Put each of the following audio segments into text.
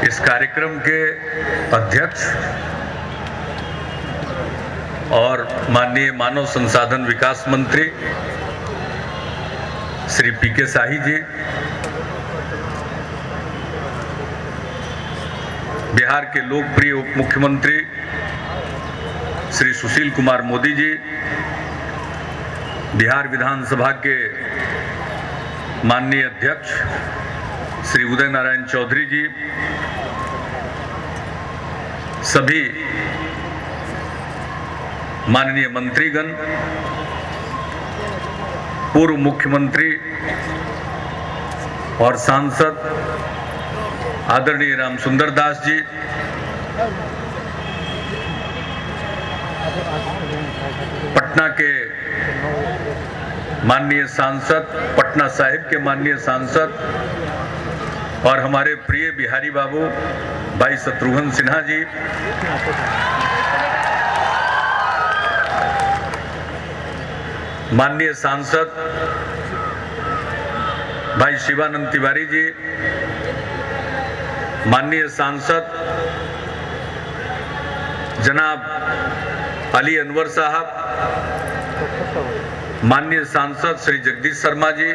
इस कार्यक्रम के अध्यक्ष और माननीय मानव संसाधन विकास मंत्री श्री पीके शाही जी, बिहार के लोकप्रिय उप मुख्यमंत्री श्री सुशील कुमार मोदी जी, बिहार विधानसभा के माननीय अध्यक्ष श्री उदय नारायण चौधरी जी, सभी माननीय मंत्रीगण, पूर्व मुख्यमंत्री और सांसद आदरणीय रामसुंदर दास जी, पटना के माननीय सांसद, पटना साहिब के माननीय सांसद और हमारे प्रिय बिहारी बाबू भाई शत्रुघ्न सिन्हा जी, माननीय सांसद भाई शिवानंद तिवारी जी, माननीय सांसद जनाब अली अनवर साहब, माननीय सांसद श्री जगदीश शर्मा जी,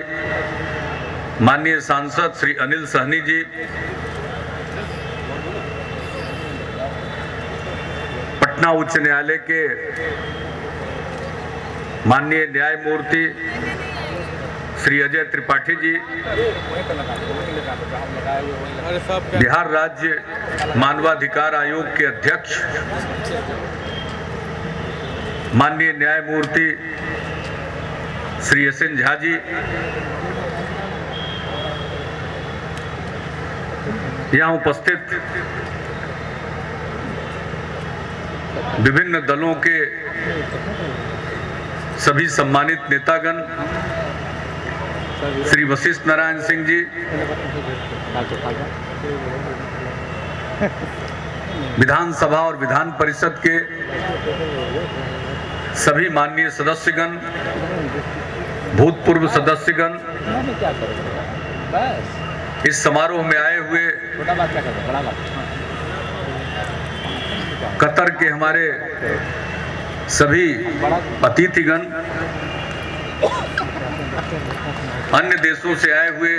माननीय सांसद श्री अनिल सहनी जी, पटना उच्च न्यायालय के माननीय न्यायमूर्ति श्री अजय त्रिपाठी जी, बिहार राज्य मानवाधिकार आयोग के अध्यक्ष माननीय न्यायमूर्ति श्री एस.एन. झा जी, यहाँ उपस्थित विभिन्न दलों के सभी सम्मानित नेतागण, श्री वशिष्ठ नारायण सिंह जी, विधानसभा और विधान परिषद के सभी माननीय सदस्यगण, भूतपूर्व सदस्यगण, इस समारोह में आए हुए कतर के हमारे सभी अतिथिगण, अन्य देशों से आए हुए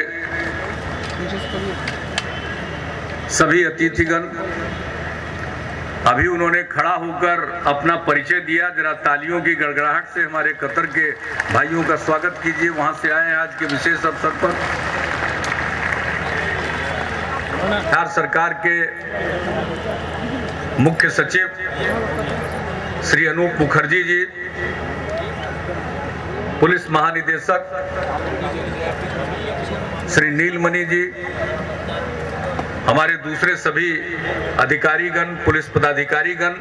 सभी अतिथिगण, अभी उन्होंने खड़ा होकर अपना परिचय दिया, जरा तालियों की गड़गड़ाहट से हमारे कतर के भाइयों का स्वागत कीजिए, वहां से आए हैं आज के विशेष अवसर पर। बिहार सरकार के मुख्य सचिव श्री अनूप मुखर्जी जी, पुलिस महानिदेशक श्री नीलमणि जी, हमारे दूसरे सभी अधिकारीगण, पुलिस पदाधिकारीगण,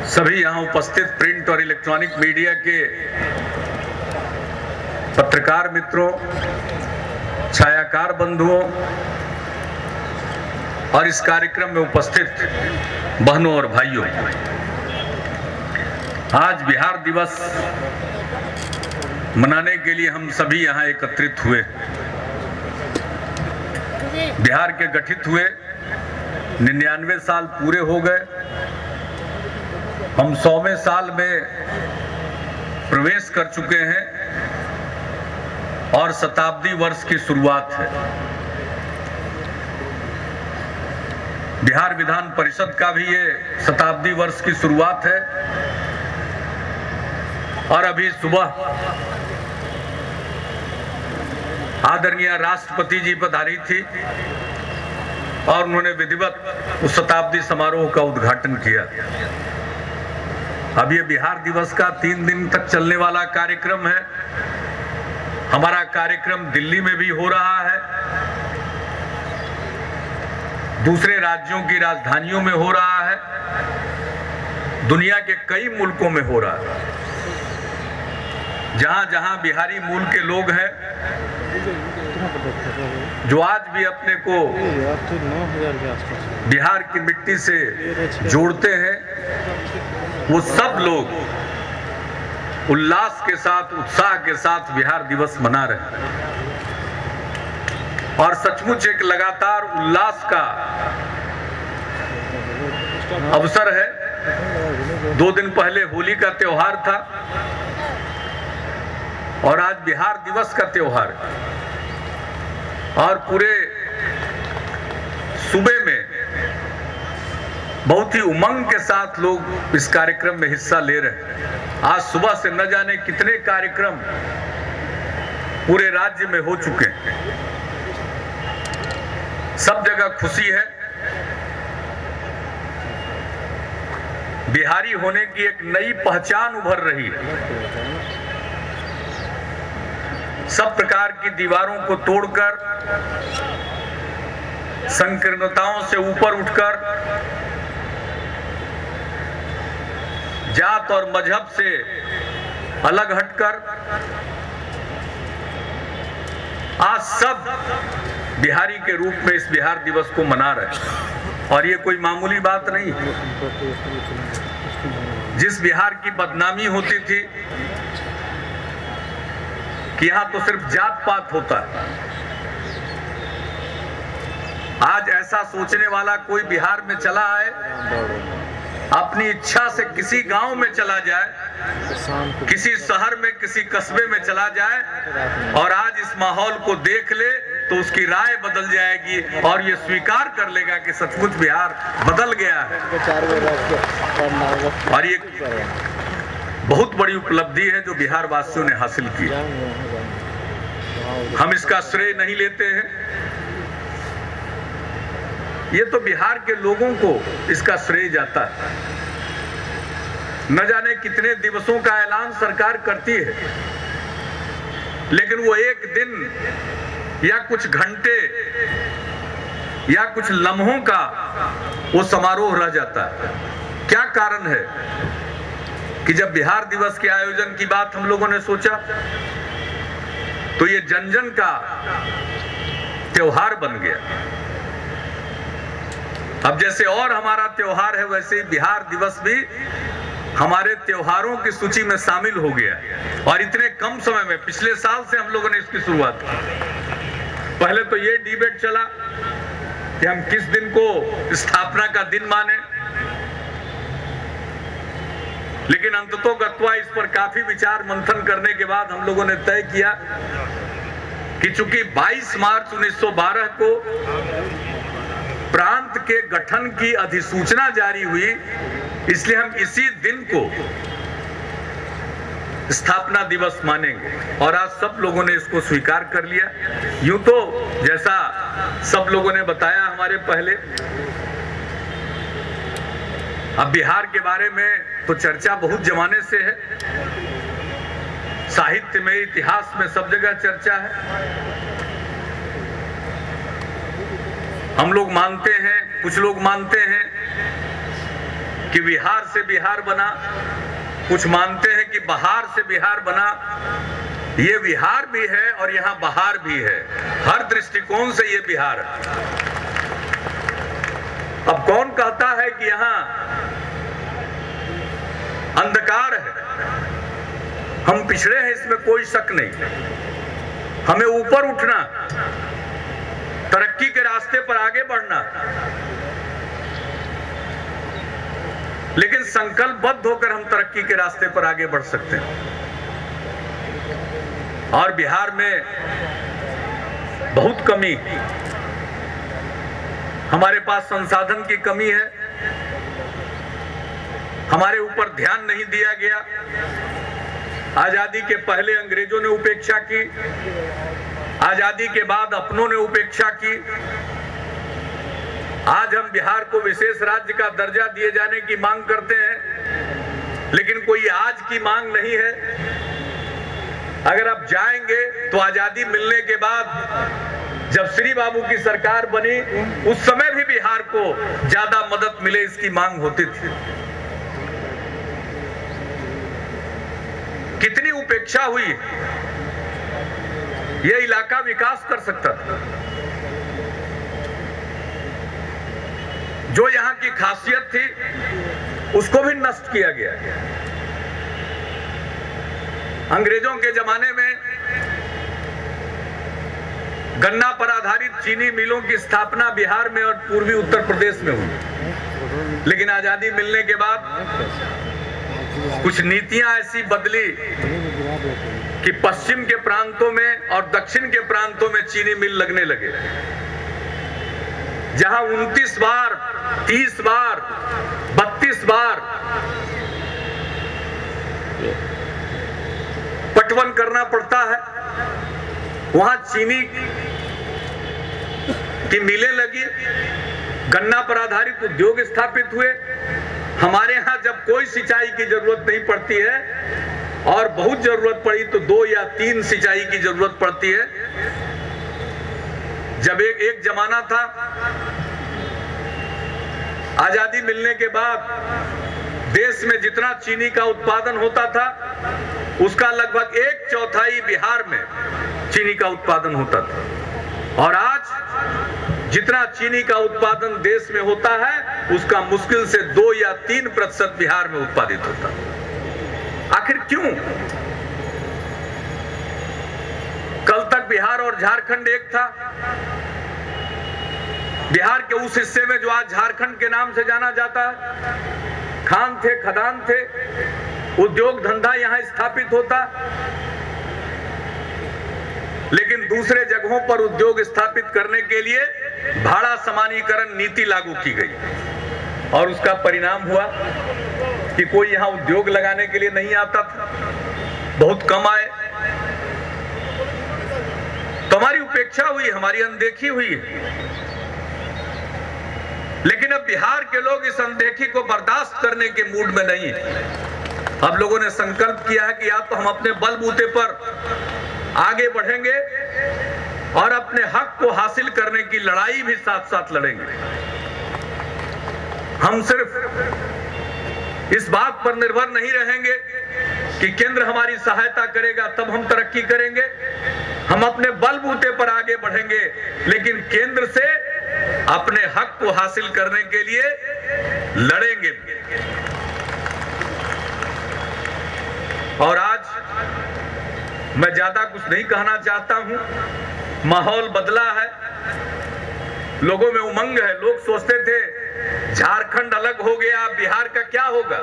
सभी यहाँ उपस्थित प्रिंट और इलेक्ट्रॉनिक मीडिया के पत्रकार मित्रों, छायाकार बंधुओं और इस कार्यक्रम में उपस्थित बहनों और भाइयों, आज बिहार दिवस मनाने के लिए हम सभी यहाँ एकत्रित हुए। बिहार के गठित हुए 99 साल पूरे हो गए, हम 100वें साल में प्रवेश कर चुके हैं और शताब्दी वर्ष की शुरुआत है। बिहार विधान परिषद का भी ये शताब्दी वर्ष की शुरुआत है और अभी सुबह आदरणीय राष्ट्रपति जी पधारी थी और उन्होंने विधिवत उस शताब्दी समारोह का उद्घाटन किया। अब ये बिहार दिवस का 3 दिन तक चलने वाला कार्यक्रम है। हमारा कार्यक्रम दिल्ली में भी हो रहा है, दूसरे राज्यों की राजधानियों में हो रहा है, दुनिया के कई मुल्कों में हो रहा है। जहां जहां बिहारी मूल के लोग हैं, जो आज भी अपने को बिहार की मिट्टी से जोड़ते हैं, वो सब लोग उल्लास के साथ, उत्साह के साथ बिहार दिवस मना रहे हैं और सचमुच एक लगातार उल्लास का अवसर है। 2 दिन पहले होली का त्योहार था और आज बिहार दिवस का त्योहार है और पूरे सूबे में बहुत ही उमंग के साथ लोग इस कार्यक्रम में हिस्सा ले रहे हैं। आज सुबह से न जाने कितने कार्यक्रम पूरे राज्य में हो चुके हैं। सब जगह खुशी है। बिहारी होने की एक नई पहचान उभर रही है। सब प्रकार की दीवारों को तोड़कर, संकीर्णताओं से ऊपर उठकर, जात और मजहब से अलग हटकर आज सब बिहारी के रूप में इस बिहार दिवस को मना रहे हैं और ये कोई मामूली बात नहीं है। जिस बिहार की बदनामी होती थी कि यहां तो सिर्फ जात पात होता है, आज ऐसा सोचने वाला कोई बिहार में चला आए, अपनी इच्छा से किसी गांव में चला जाए, किसी शहर में, किसी कस्बे में चला जाए और आज इस माहौल को देख ले तो उसकी राय बदल जाएगी और ये स्वीकार कर लेगा कि सचमुच बिहार बदल गया है। और ये बहुत बड़ी उपलब्धि है जो बिहार वासियों ने हासिल की। हम इसका श्रेय नहीं लेते हैं, ये तो बिहार के लोगों को इसका श्रेय जाता है। न जाने कितने दिवसों का ऐलान सरकार करती है, लेकिन वो एक दिन या कुछ घंटे या कुछ लम्हों का वो समारोह रह जाता है। क्या कारण है कि जब बिहार दिवस के आयोजन की बात हम लोगों ने सोचा तो ये जन जन का त्योहार बन गया। अब जैसे और हमारा त्योहार है, वैसे ही बिहार दिवस भी हमारे त्योहारों की सूची में शामिल हो गया और इतने कम समय में। पिछले साल से हम लोगों ने इसकी शुरुआत की। पहले तो ये डिबेट चला कि हम किस दिन को स्थापना का दिन माने, लेकिन अंततोगत्वा इस पर काफी विचार मंथन करने के बाद हम लोगों ने तय किया कि चूंकि 22 मार्च 1912 को प्रांत के गठन की अधिसूचना जारी हुई, इसलिए हम इसी दिन को स्थापना दिवस मानेंगे और आज सब लोगों ने इसको स्वीकार कर लिया। यूं तो जैसा सब लोगों ने बताया हमारे पहले, अब बिहार के बारे में तो चर्चा बहुत जमाने से है, साहित्य में, इतिहास में, सब जगह चर्चा है। हम लोग मानते हैं, कुछ लोग मानते हैं कि बिहार से बिहार बना, कुछ मानते हैं कि बहार से बिहार बना। ये बिहार भी है और यहाँ बहार भी है, हर दृष्टिकोण से ये बिहार है। अब कौन कहता है कि यहाँ अंधकार है? हम पिछड़े हैं, इसमें कोई शक नहीं। हमें ऊपर उठना, तरक्की के रास्ते पर आगे बढ़ना, लेकिन संकल्पबद्ध होकर हम तरक्की के रास्ते पर आगे बढ़ सकते हैं। और बिहार में बहुत कमी, हमारे पास संसाधन की कमी है, हमारे ऊपर ध्यान नहीं दिया गया। आजादी के पहले अंग्रेजों ने उपेक्षा की, आजादी के बाद अपनों ने उपेक्षा की। आज हम बिहार को विशेष राज्य का दर्जा दिए जाने की मांग करते हैं, लेकिन कोई आज की मांग नहीं है। अगर आप जाएंगे तो आजादी मिलने के बाद जब श्री बाबू की सरकार बनी, उस समय भी बिहार को ज्यादा मदद मिले इसकी मांग होती थी। कितनी उपेक्षा हुई, यह इलाका विकास कर सकता था। जो यहाँ की खासियत थी उसको भी नष्ट किया गया। अंग्रेजों के जमाने में गन्ना पर आधारित चीनी मिलों की स्थापना बिहार में और पूर्वी उत्तर प्रदेश में हुई, लेकिन आजादी मिलने के बाद कुछ नीतियां ऐसी बदली कि पश्चिम के प्रांतों में और दक्षिण के प्रांतों में चीनी मिल लगने लगे। जहां 29 बार, 30 बार, 32 बार पटवन करना पड़ता है, वहां चीनी की मिलें लगी, गन्ना पर आधारित उद्योग स्थापित हुए। हमारे यहां जब कोई सिंचाई की जरूरत नहीं पड़ती है और बहुत जरूरत पड़ी तो 2 या 3 सिंचाई की जरूरत पड़ती है। जब एक जमाना था, आजादी मिलने के बाद देश में जितना चीनी का उत्पादन होता था उसका लगभग 1/4 बिहार में चीनी का उत्पादन होता था, और आज जितना चीनी का उत्पादन देश में होता है उसका मुश्किल से 2 या 3% बिहार में उत्पादित होता है। आखिर क्यों? कल तक बिहार और झारखंड एक था। बिहार के उस हिस्से में जो आज झारखंड के नाम से जाना जाता है, खान थे, खदान थे, उद्योग धंधा यहां स्थापित होता, लेकिन दूसरे जगहों पर उद्योग स्थापित करने के लिए भाड़ा समानीकरण नीति लागू की गई और उसका परिणाम हुआ कि कोई यहां उद्योग लगाने के लिए नहीं आता था, बहुत कम आए। तो हमारी उपेक्षा हुई, हमारी अनदेखी हुई। लेकिन अब बिहार के लोग इस अनदेखी को बर्दाश्त करने के मूड में नहीं है। अब लोगों ने संकल्प किया है कि या तो हम अपने बलबूते पर आगे बढ़ेंगे और अपने हक को हासिल करने की लड़ाई भी साथ साथ लड़ेंगे। हम सिर्फ इस बात पर निर्भर नहीं रहेंगे कि केंद्र हमारी सहायता करेगा तब हम तरक्की करेंगे। हम अपने बलबूते पर आगे बढ़ेंगे, लेकिन केंद्र से अपने हक को हासिल करने के लिए लड़ेंगे। और आज मैं ज्यादा कुछ नहीं कहना चाहता हूं। माहौल बदला है, लोगों में उमंग है। लोग सोचते थे झारखंड अलग हो गया, बिहार का क्या होगा।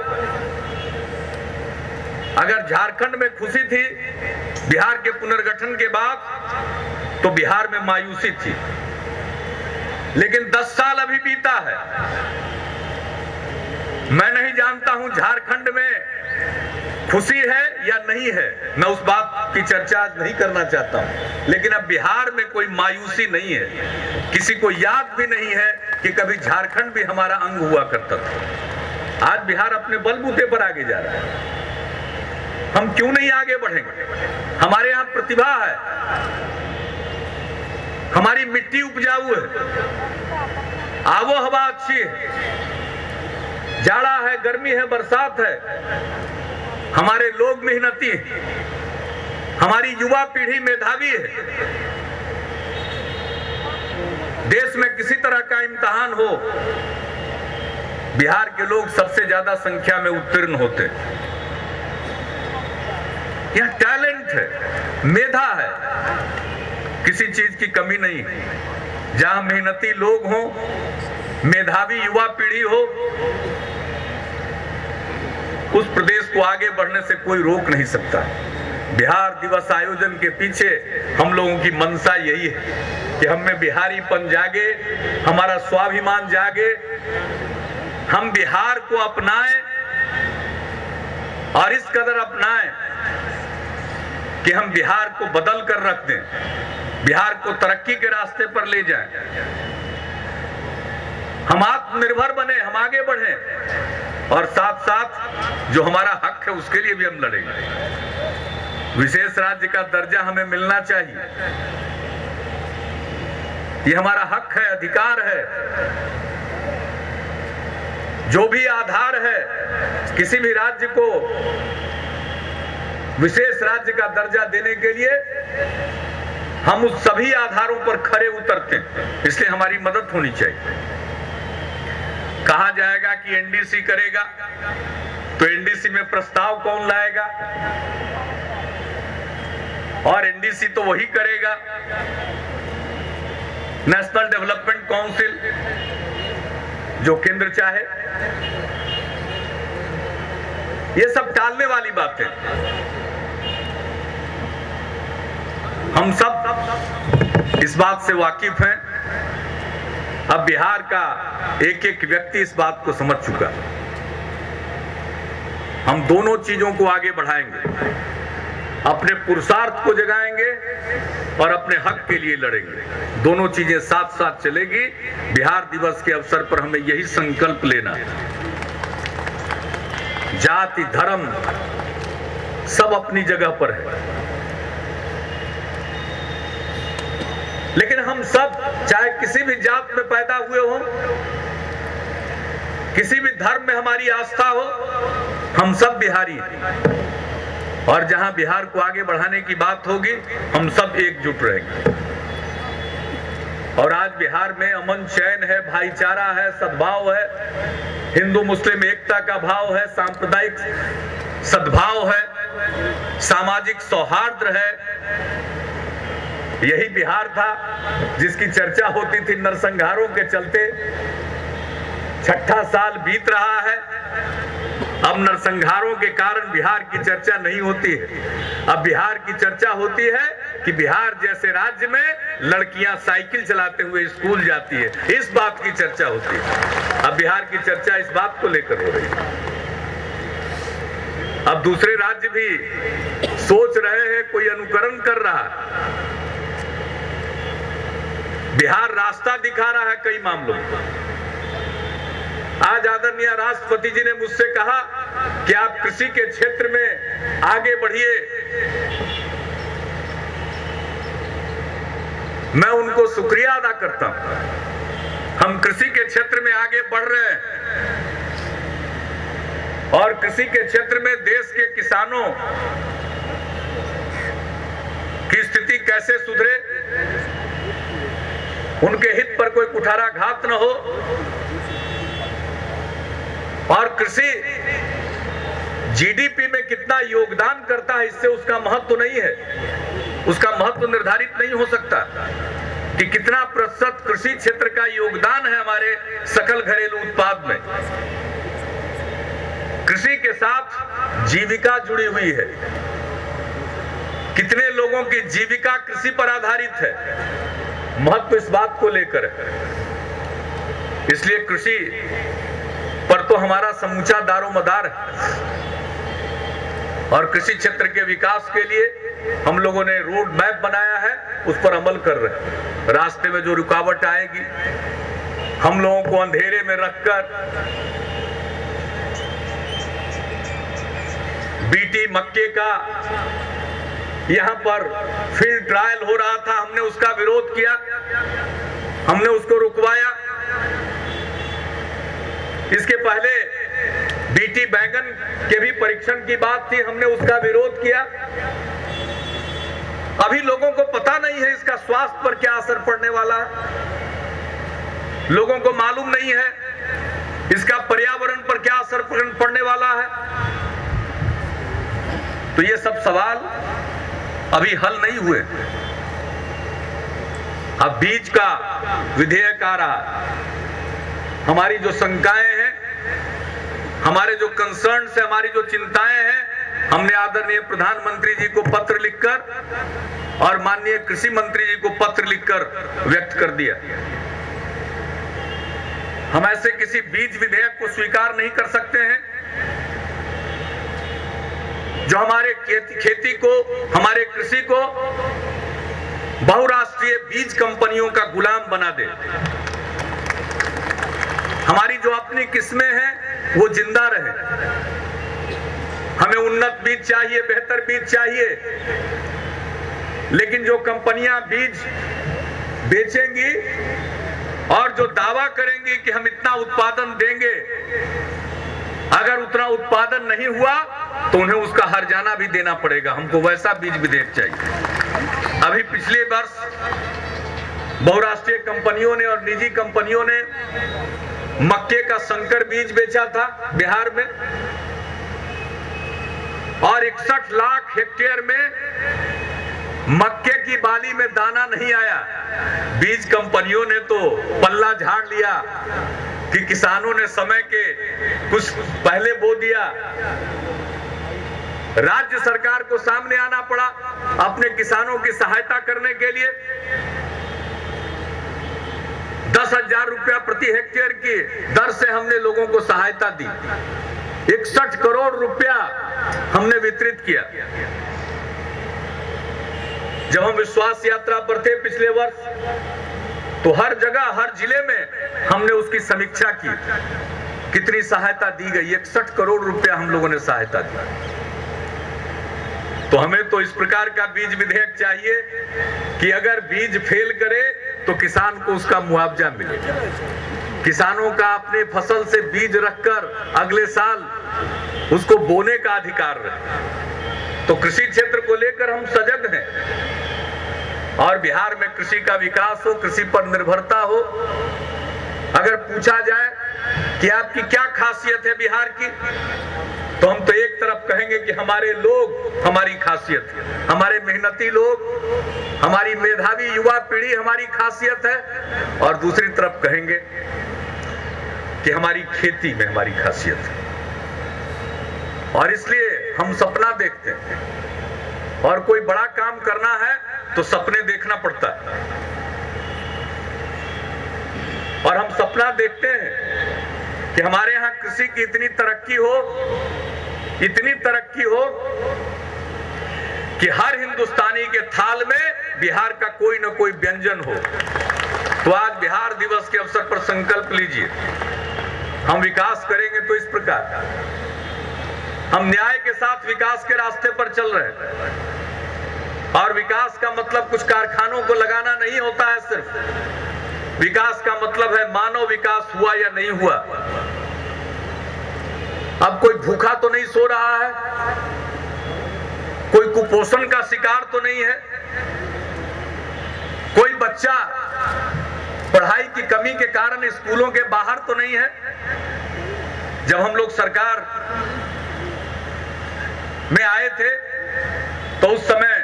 अगर झारखंड में खुशी थी बिहार के पुनर्गठन के बाद तो बिहार में मायूसी थी, लेकिन 10 साल अभी बीता है। मैं नहीं जानता हूं झारखंड में खुशी है या नहीं है, मैं उस बात की चर्चा आज नहीं करना चाहता हूं। लेकिन अब बिहार में कोई मायूसी नहीं है। किसी को याद भी नहीं है कि कभी झारखंड भी हमारा अंग हुआ करता था। आज बिहार अपने बलबूते पर आगे जा रहा है। हम क्यों नहीं आगे बढ़ेंगे? हमारे यहां प्रतिभा है, हमारी मिट्टी उपजाऊ है, आबो हवा अच्छी है, जाड़ा है, गर्मी है, बरसात है, हमारे लोग मेहनती हैं, हमारी युवा पीढ़ी मेधावी है। देश में किसी तरह का इम्तिहान हो, बिहार के लोग सबसे ज्यादा संख्या में उत्तीर्ण होते हैं। यह टैलेंट है, मेधा है, किसी चीज की कमी नहीं। जहां मेहनती लोग हों, मेधावी युवा पीढ़ी हो, उस प्रदेश को आगे बढ़ने से कोई रोक नहीं सकता। बिहार दिवस आयोजन के पीछे हम लोगों की मंशा यही है कि हम में बिहारीपन जागे, हमारा स्वाभिमान जागे, हम बिहार को अपनाएं और इस कदर अपनाएं कि हम बिहार को बदल कर रख दें, बिहार को तरक्की के रास्ते पर ले जाएं। हम आत्मनिर्भर बने, हम आगे बढ़ें और साथ साथ जो हमारा हक है उसके लिए भी हम लड़ेंगे। विशेष राज्य का दर्जा हमें मिलना चाहिए, ये हमारा हक है, अधिकार है। जो भी आधार है किसी भी राज्य को विशेष राज्य का दर्जा देने के लिए, हम उस सभी आधारों पर खरे उतरते हैं, इसलिए हमारी मदद होनी चाहिए। कहा जाएगा कि एनडीसी करेगा, तो एनडीसी में प्रस्ताव कौन लाएगा? और एनडीसी तो वही करेगा, नेशनल डेवलपमेंट काउंसिल, जो केंद्र चाहे। ये सब टालने वाली बातें। हम सब इस बात से वाकिफ हैं। अब बिहार का एक एक व्यक्ति इस बात को समझ चुका। हम दोनों चीजों को आगे बढ़ाएंगे, अपने पुरुषार्थ को जगाएंगे और अपने हक के लिए लड़ेंगे। दोनों चीजें साथ साथ चलेगी। बिहार दिवस के अवसर पर हमें यही संकल्प लेना है। जाति धर्म सब अपनी जगह पर है, लेकिन हम सब चाहे किसी भी जात में पैदा हुए हो, किसी भी धर्म में हमारी आस्था हो, हम सब बिहारी हैं। और जहां बिहार को आगे बढ़ाने की बात होगी, हम सब एकजुट रहेंगे। और आज बिहार में अमन चैन है, भाईचारा है, सद्भाव है, हिंदू मुस्लिम एकता का भाव है, सांप्रदायिक सद्भाव है, सामाजिक सौहार्द है। यही बिहार था जिसकी चर्चा होती थी नरसंहारों के चलते। छठा साल बीत रहा है, अब नरसंहारों के कारण बिहार की चर्चा नहीं होती है। अब बिहार की चर्चा होती है कि बिहार जैसे राज्य में लड़कियां साइकिल चलाते हुए स्कूल जाती है, इस बात की चर्चा होती है। अब बिहार की चर्चा इस बात को लेकर हो रही है। अब दूसरे राज्य भी सोच रहे हैं, कोई अनुकरण कर रहा है। बिहार रास्ता दिखा रहा है कई मामलों में। आज आदरणीय राष्ट्रपति जी ने मुझसे कहा कि आप कृषि के क्षेत्र में आगे बढ़िए। मैं उनको शुक्रिया अदा करता हूं। हम कृषि के क्षेत्र में आगे बढ़ रहे हैं और कृषि के क्षेत्र में देश के किसानों की स्थिति कैसे सुधरे, उनके हित पर कोई कुठाराघात न हो। और कृषि जीडीपी में कितना योगदान करता है, इससे उसका महत्व नहीं है। उसका महत्व निर्धारित नहीं हो सकता कि कितना प्रतिशत कृषि क्षेत्र का योगदान है हमारे सकल घरेलू उत्पाद में। कृषि के साथ जीविका जुड़ी हुई है। कितने लोगों की जीविका कृषि पर आधारित है। महत्व इस बात को लेकर है। इसलिए कृषि पर तो हमारा समूचा दारोमदार है। और कृषि क्षेत्र के विकास के लिए हम लोगों ने रोड मैप बनाया है, उस पर अमल कर रहे हैं। रास्ते में जो रुकावट आएगी, हम लोगों को अंधेरे में रखकर बीटी मक्के का यहां पर फील्ड ट्रायल हो रहा था, हमने उसका विरोध किया, हमने उसको रुकवाया। इसके पहले बीटी बैंगन के भी परीक्षण की बात थी, हमने उसका विरोध किया। अभी लोगों को पता नहीं है इसका स्वास्थ्य पर क्या असर पड़ने वाला है। लोगों को मालूम नहीं है इसका पर्यावरण पर क्या असर पड़ने वाला है। तो ये सब सवाल अभी हल नहीं हुए। अब बीज का विधेयक आ रहा। हमारी जो शंकाएं हैं, हमारे जो कंसर्न है, हमारी जो चिंताएं हैं, हमने आदरणीय प्रधानमंत्री जी को पत्र लिखकर और माननीय कृषि मंत्री जी को पत्र लिखकर व्यक्त कर दिया। हम ऐसे किसी बीज विधेयक को स्वीकार नहीं कर सकते हैं जो हमारे खेती को, हमारे कृषि को बहुराष्ट्रीय बीज कंपनियों का गुलाम बना दे। हमारी जो अपनी किस्में हैं वो जिंदा रहे। हमें उन्नत बीज चाहिए, बेहतर बीज चाहिए, लेकिन जो कंपनियां बीज बेचेंगी और जो दावा करेंगी कि हम इतना उत्पादन देंगे, अगर उतना उत्पादन नहीं हुआ तो उन्हें उसका हर्जाना भी देना पड़ेगा। हमको वैसा बीज विधेयक चाहिए। अभी पिछले वर्ष बहुराष्ट्रीय कंपनियों ने और निजी कंपनियों ने मक्के का संकर बीज बेचा था बिहार में, और 61 लाख हेक्टेयर में मक्के की बाली में दाना नहीं आया। बीज कंपनियों ने तो पल्ला झाड़ लिया कि किसानों ने समय के कुछ पहले बो दिया। राज्य सरकार को सामने आना पड़ा अपने किसानों की सहायता करने के लिए। 10,000 रुपया प्रति हेक्टेयर की दर से हमने लोगों को सहायता दी। 61 करोड़ रुपया हमने वितरित किया। जब हम विश्वास यात्रा पर थे पिछले वर्ष, तो हर जगह हर जिले में हमने उसकी समीक्षा की, कितनी सहायता दी गई। 61 करोड़ रुपया हम लोगों ने सहायता दी। तो हमें तो इस प्रकार का बीज विधेयक चाहिए कि अगर बीज फेल करे तो किसान को उसका मुआवजा मिले। किसानों का अपने फसल से बीज रखकर अगले साल उसको बोने का अधिकार रहे। तो कृषि क्षेत्र को लेकर हम सजग हैं और बिहार में कृषि का विकास हो, कृषि पर निर्भरता हो। अगर पूछा जाए कि आपकी क्या खासियत है बिहार की, तो हम तो एक तरफ कहेंगे कि हमारे लोग हमारी खासियत है, हमारे मेहनती लोग, हमारी मेधावी युवा पीढ़ी हमारी खासियत है, और दूसरी तरफ कहेंगे कि हमारी खेती में हमारी खासियत है। और इसलिए हम सपना देखते हैं, और कोई बड़ा काम करना है तो सपने देखना पड़ता है। और हम सपना देखते हैं कि हमारे यहाँ कृषि की इतनी तरक्की हो कि हर हिंदुस्तानी के थाल में बिहार का कोई न कोई व्यंजन हो। तो आज बिहार दिवस के अवसर पर संकल्प लीजिए, हम विकास करेंगे तो इस प्रकार। हम न्याय के साथ विकास के रास्ते पर चल रहे हैं, और विकास का मतलब कुछ कारखानों को लगाना नहीं होता है सिर्फ। विकास का मतलब है मानव विकास हुआ या नहीं हुआ। अब कोई भूखा तो नहीं सो रहा है, कोई कुपोषण का शिकार तो नहीं है, कोई बच्चा पढ़ाई की कमी के कारण स्कूलों के बाहर तो नहीं है। जब हम लोग सरकार में आए थे तो उस समय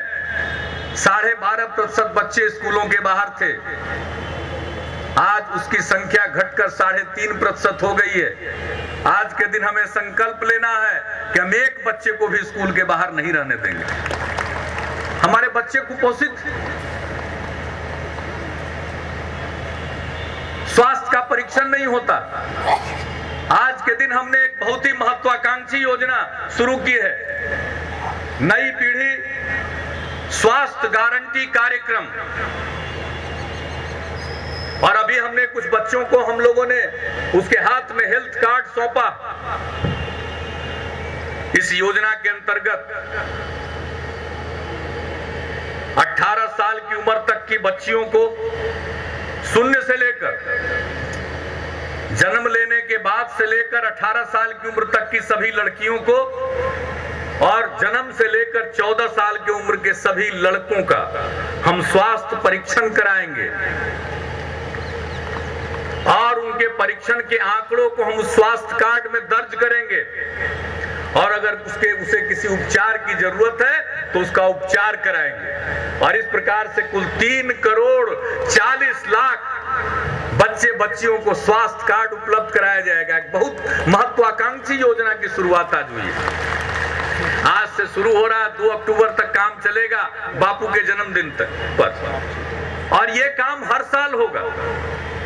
12.5% बच्चे स्कूलों के बाहर थे। आज उसकी संख्या घटकर 3.5% हो गई है। आज के दिन हमें संकल्प लेना है कि हम एक बच्चे को भी स्कूल के बाहर नहीं रहने देंगे। हमारे बच्चे कुपोषित, स्वास्थ्य का परीक्षण नहीं होता। आज के दिन हमने एक बहुत ही महत्वाकांक्षी योजना शुरू की है, नई पीढ़ी स्वास्थ्य गारंटी कार्यक्रम। और अभी हमने कुछ बच्चों को, हम लोगों ने उसके हाथ में हेल्थ कार्ड सौंपा। इस योजना के अंतर्गत 18 साल की उम्र तक की बच्चियों को, शून्य से लेकर जन्म लेने के बाद से लेकर 18 साल की उम्र तक की सभी लड़कियों को, और जन्म से लेकर 14 साल की उम्र के सभी लड़कों का हम स्वास्थ्य परीक्षण कराएंगे। और उनके परीक्षण के आंकड़ों को हम स्वास्थ्य कार्ड में दर्ज करेंगे, और अगर उसे किसी उपचार की जरूरत है तो उसका उपचार कराएंगे। और इस प्रकार से कुल 3 करोड़ 40 लाख बच्चे बच्चियों को स्वास्थ्य कार्ड उपलब्ध कराया जाएगा। एक बहुत महत्वाकांक्षी योजना की शुरुआत आज हुई है। आज से शुरू हो रहा है, 2 अक्टूबर तक काम चलेगा, बापू के जन्मदिन तक पर। और ये काम हर साल होगा,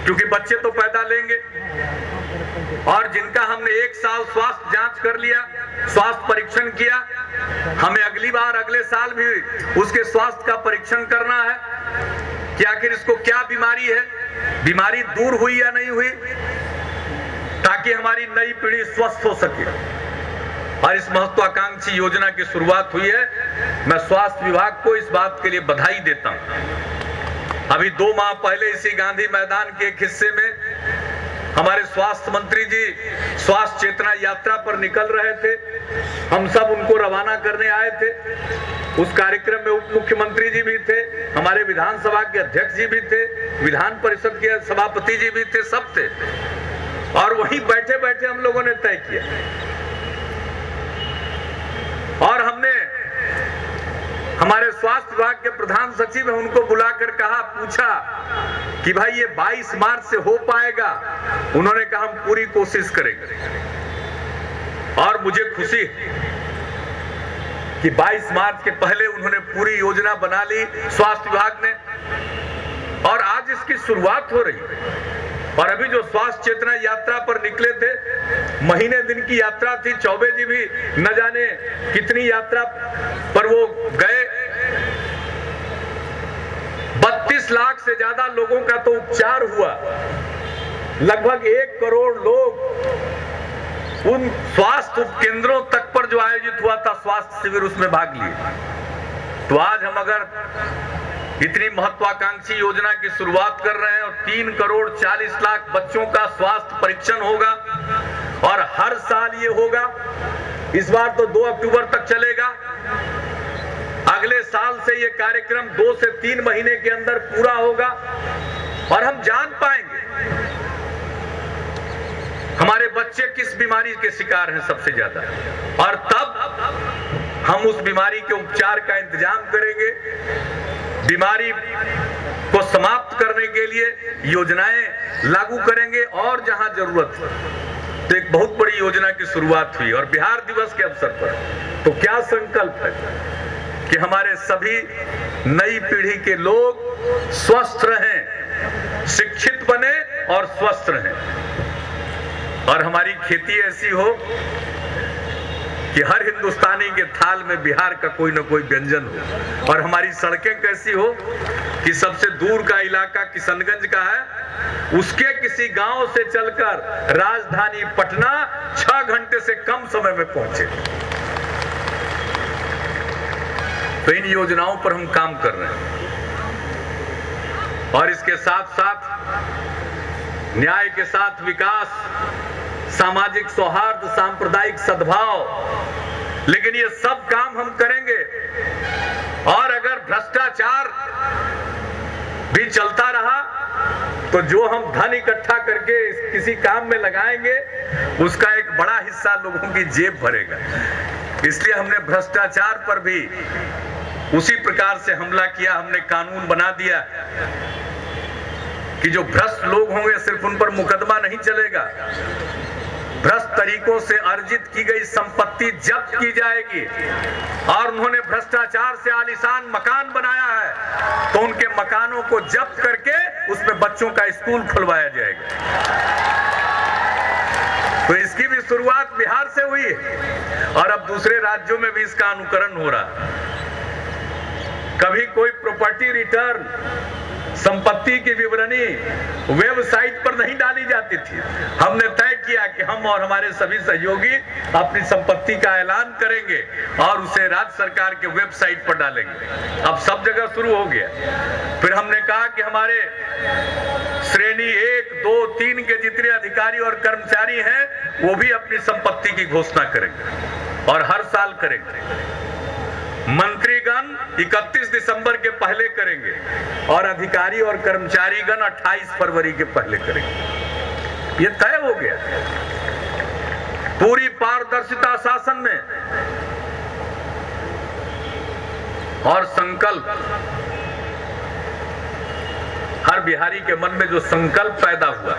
क्योंकि बच्चे तो पैदा लेंगे, और जिनका हमने एक साल स्वास्थ्य जांच कर लिया, स्वास्थ्य परीक्षण किया, हमें अगली बार अगले साल भी उसके स्वास्थ्य का परीक्षण करना है कि आखिर इसको क्या बीमारी है, बीमारी दूर हुई या नहीं हुई, ताकि हमारी नई पीढ़ी स्वस्थ हो सके। और इस महत्वाकांक्षी योजना की शुरुआत हुई है। मैं स्वास्थ्य विभाग को इस बात के लिए बधाई देता हूं। अभी 2 माह पहले इसी गांधी मैदान के एक हिस्से में हमारे स्वास्थ्य मंत्री जी स्वास्थ्य चेतना यात्रा पर निकल रहे थे। हम सब उनको रवाना करने आए थे। उस कार्यक्रम में उप मुख्यमंत्री जी भी थे, हमारे विधानसभा के अध्यक्ष जी भी थे, विधान परिषद के सभापति जी भी थे, सब थे। और वहीं बैठे बैठे हम लोगों ने तय किया, और हमने हमारे स्वास्थ्य विभाग के प्रधान सचिव हैं, उनको बुलाकर कहा, पूछा कि भाई ये 22 मार्च से हो पाएगा? उन्होंने कहा हम पूरी कोशिश करेंगे। और मुझे खुशी कि 22 मार्च के पहले उन्होंने पूरी योजना बना ली स्वास्थ्य विभाग ने, और आज इसकी शुरुआत हो रही है। और अभी जो स्वास्थ्य चेतना यात्रा पर निकले थे, महीने दिन की यात्रा थी, चौबे जी भी न जाने कितनी यात्रा पर वो गए। 32 लाख से ज्यादा लोगों का तो उपचार हुआ। लगभग 1 करोड़ लोग उन स्वास्थ्य उपकेंद्रों तक पर जो आयोजित हुआ था स्वास्थ्य शिविर, उसमें भाग लिए। तो आज हम अगर इतनी महत्वाकांक्षी योजना की शुरुआत कर रहे हैं और 3 करोड़ 40 लाख बच्चों का स्वास्थ्य परीक्षण होगा, और हर साल ये होगा। इस बार तो 2 अक्टूबर तक चलेगा। अगले साल से ये कार्यक्रम 2 से 3 महीने के अंदर पूरा होगा, और हम जान पाएंगे हमारे बच्चे किस बीमारी के शिकार हैं सबसे ज्यादा, और तब हम उस बीमारी के उपचार का इंतजाम करेंगे। बीमारी को समाप्त करने के लिए योजनाएं लागू करेंगे, और जहां जरूरत है तो एक बहुत बड़ी योजना की शुरुआत हुई। और बिहार दिवस के अवसर पर तो क्या संकल्प है कि हमारे सभी नई पीढ़ी के लोग स्वस्थ रहें, शिक्षित बने और स्वस्थ रहें, और हमारी खेती ऐसी हो कि हर हिंदुस्तानी के थाल में बिहार का कोई ना कोई व्यंजन हो, और हमारी सड़कें कैसी हो कि सबसे दूर का इलाका किशनगंज का है, उसके किसी गांव से चलकर राजधानी पटना 6 घंटे से कम समय में पहुंचे। तो इन योजनाओं पर हम काम कर रहे हैं, और इसके साथ साथ न्याय के साथ विकास, सामाजिक सौहार्द, सांप्रदायिक सद्भाव, लेकिन ये सब काम हम करेंगे। और अगर भ्रष्टाचार भी चलता रहा तो जो हम धन इकट्ठा करके किसी काम में लगाएंगे, उसका एक बड़ा हिस्सा लोगों की जेब भरेगा। इसलिए हमने भ्रष्टाचार पर भी उसी प्रकार से हमला किया। हमने कानून बना दिया कि जो भ्रष्ट लोग होंगे सिर्फ उन पर मुकदमा नहीं चलेगा, भ्रष्ट तरीकों से अर्जित की गई संपत्ति जब्त की जाएगी। और उन्होंने भ्रष्टाचार से आलीशान मकान बनाया है तो उनके मकानों को जब्त करके उसमें बच्चों का स्कूल खुलवाया जाएगा। तो इसकी भी शुरुआत बिहार से हुई है, और अब दूसरे राज्यों में भी इसका अनुकरण हो रहा है। कभी कोई प्रॉपर्टी रिटर्न, संपत्ति की विवरणी वेबसाइट पर नहीं डाली जाती थी। हमने तय किया कि हम और हमारे सभी सहयोगी अपनी संपत्ति का ऐलान करेंगे और उसे राज्य सरकार के वेबसाइट पर डालेंगे। अब सब जगह शुरू हो गया। फिर हमने कहा कि हमारे श्रेणी 1, 2, 3 के जितने अधिकारी और कर्मचारी हैं वो भी अपनी संपत्ति की घोषणा करेंगे, और हर साल करेंगे। मंत्रीगण 31 दिसंबर के पहले करेंगे, और अधिकारी और कर्मचारीगण 28 फरवरी के पहले करेंगे। ये तय हो गया। पूरी पारदर्शिता शासन में, और संकल्प, हर बिहारी के मन में जो संकल्प पैदा हुआ,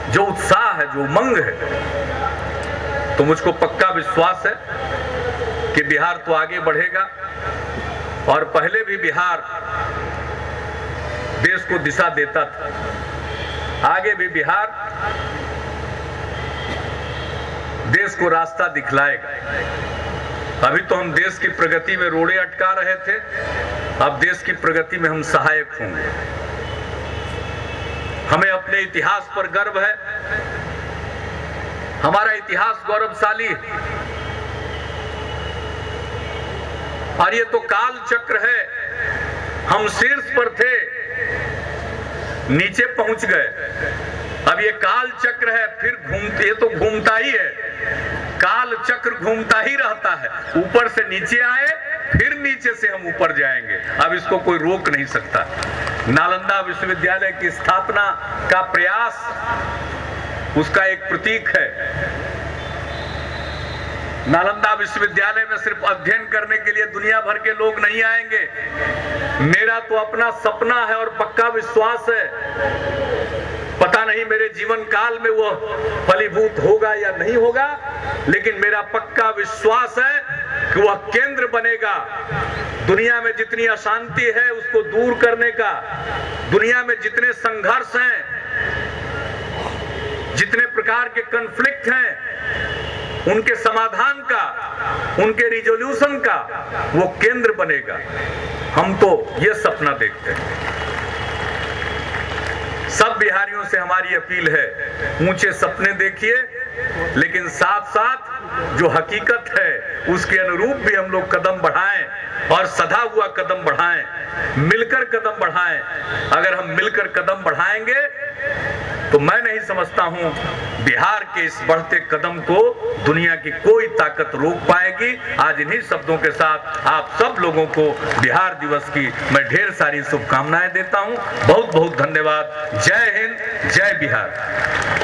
जो उत्साह है, जो उमंग है, तो मुझको पक्का विश्वास है कि बिहार तो आगे बढ़ेगा। और पहले भी बिहार देश को दिशा देता था, आगे भी बिहार देश को रास्ता दिखलाएगा। अभी तो हम देश की प्रगति में रोड़े अटका रहे थे, अब देश की प्रगति में हम सहायक होंगे। हमें अपने इतिहास पर गर्व है। हमारा इतिहास गौरवशाली है, और ये तो काल चक्र है। हम शीर्ष पर थे, नीचे पहुंच गए। अब ये काल चक्र है, फिर ये तो घूमता ही है। काल चक्र घूमता ही रहता है। ऊपर से नीचे आए, फिर नीचे से हम ऊपर जाएंगे। अब इसको कोई रोक नहीं सकता। नालंदा विश्वविद्यालय की स्थापना का प्रयास उसका एक प्रतीक है। नालंदा विश्वविद्यालय में सिर्फ अध्ययन करने के लिए दुनिया भर के लोग नहीं आएंगे। मेरा तो अपना सपना है और पक्का विश्वास है, पता नहीं मेरे जीवन काल में वो फलीभूत होगा या नहीं होगा, लेकिन मेरा पक्का विश्वास है कि वह केंद्र बनेगा। दुनिया में जितनी अशांति है उसको दूर करने का, दुनिया में जितने संघर्ष हैं, जितने प्रकार के कॉन्फ्लिक्ट हैं, उनके समाधान का, उनके रिजोल्यूशन का वो केंद्र बनेगा। हम तो ये सपना देखते हैं। सब बिहारियों से हमारी अपील है, ऊंचे सपने देखिए, लेकिन साथ साथ जो हकीकत है उसके अनुरूप भी हम लोग कदम बढ़ाएं और सधा हुआ कदम बढ़ाएं, मिलकर कदम बढ़ाएं। अगर हम मिलकर कदम बढ़ाएंगे तो मैं नहीं समझता हूं बिहार के इस बढ़ते कदम को दुनिया की कोई ताकत रोक पाएगी। आज इन्हीं शब्दों के साथ आप सब लोगों को बिहार दिवस की मैं ढेर सारी शुभकामनाएं देता हूं। बहुत बहुत धन्यवाद। जय हिंद, जय बिहार।